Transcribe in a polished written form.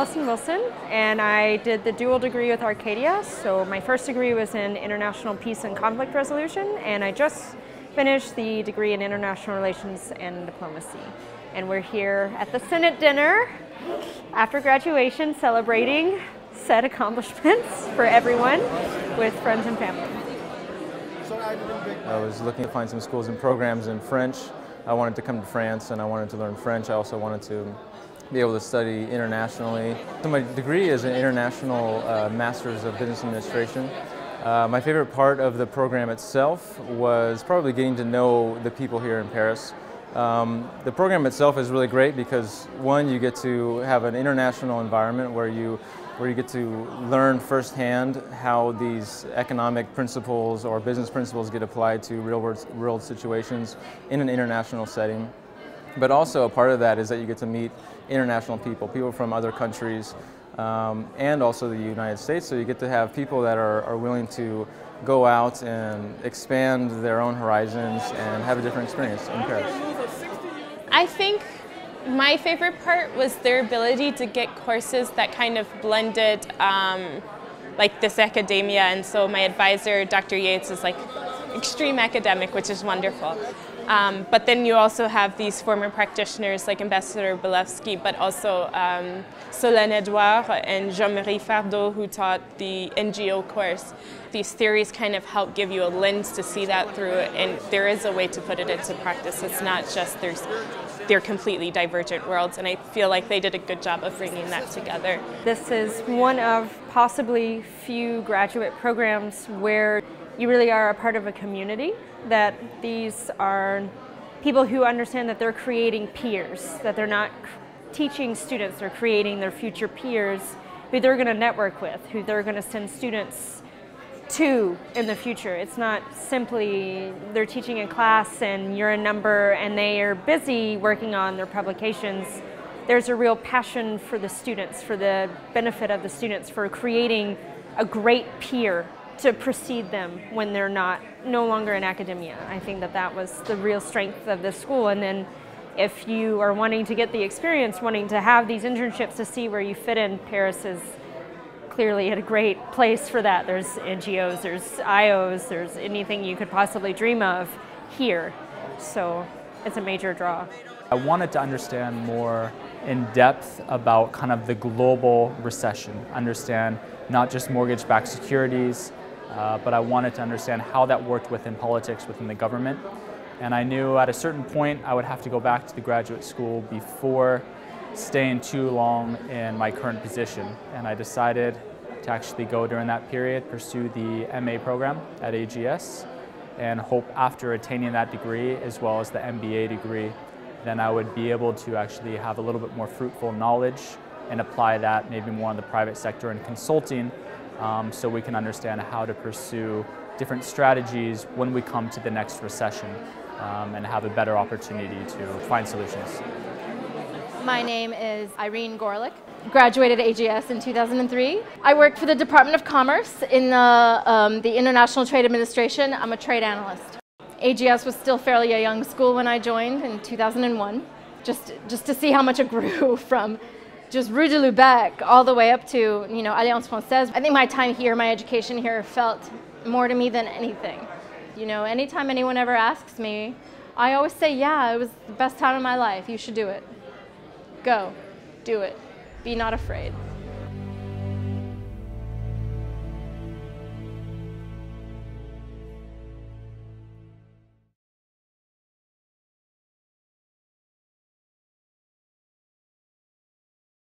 Allison and I did the dual degree with Arcadia. So my first degree was in International Peace and Conflict Resolution, and I just finished the degree in International Relations and Diplomacy. And we're here at the Senate dinner after graduation celebrating said accomplishments for everyone with friends and family. I was looking to find some schools and programs in French. I wanted to come to France and I wanted to learn French. I also wanted to be able to study internationally. So my degree is an International Master's of Business Administration. My favorite part of the program itself was probably getting to know the people here in Paris. The program itself is really great because, one, you get to have an international environment where you get to learn firsthand how these economic principles or business principles get applied to real-world situations in an international setting. But also a part of that is that you get to meet international people from other countries, and also the United States. So you get to have people that are willing to go out and expand their own horizons and have a different experience in Paris. I think my favorite part was their ability to get courses that kind of blended like this academia, and so my advisor, Dr. Yates, is like extreme academic, which is wonderful. But then you also have these former practitioners like Ambassador Belevsky, but also Solène Edouard and Jean-Marie Fardot, who taught the NGO course. These theories kind of help give you a lens to see that through, and there is a way to put it into practice. It's not just they're completely divergent worlds, and I feel like they did a good job of bringing that together. This is one of possibly few graduate programs where you really are a part of a community, that these are people who understand that they're creating peers, that they're not teaching students, they're creating their future peers who they're going to network with, who they're going to send students to in the future. It's not simply they're teaching a class and you're a number and they are busy working on their publications. There's a real passion for the students, for the benefit of the students, for creating a great peer to precede them when they're no longer in academia. I think that was the real strength of this school. And then if you are wanting to get the experience, wanting to have these internships to see where you fit in, Paris is clearly a great place for that. There's NGOs, there's IOs, there's anything you could possibly dream of here. So it's a major draw. I wanted to understand more in depth about kind of the global recession, understand not just mortgage-backed securities, but I wanted to understand how that worked within politics, within the government. And I knew at a certain point I would have to go back to the graduate school before staying too long in my current position. And I decided to actually go during that period, pursue the MA program at AGS, and hope after attaining that degree, as well as the MBA degree, then I would be able to actually have a little bit more fruitful knowledge and apply that maybe more in the private sector and consulting, so we can understand how to pursue different strategies when we come to the next recession, and have a better opportunity to find solutions. My name is Irene Gorekil. Graduated AGS in 2003. I work for the Department of Commerce in the International Trade Administration. I'm a trade analyst. AGS was still fairly a young school when I joined in 2001, just to see how much it grew from just Rue de Lubec all the way up to, Alliance Française. I think my time here, my education here felt more to me than anything. Anytime anyone ever asks me, I always say, yeah, it was the best time of my life. You should do it. Go, do it. Be not afraid.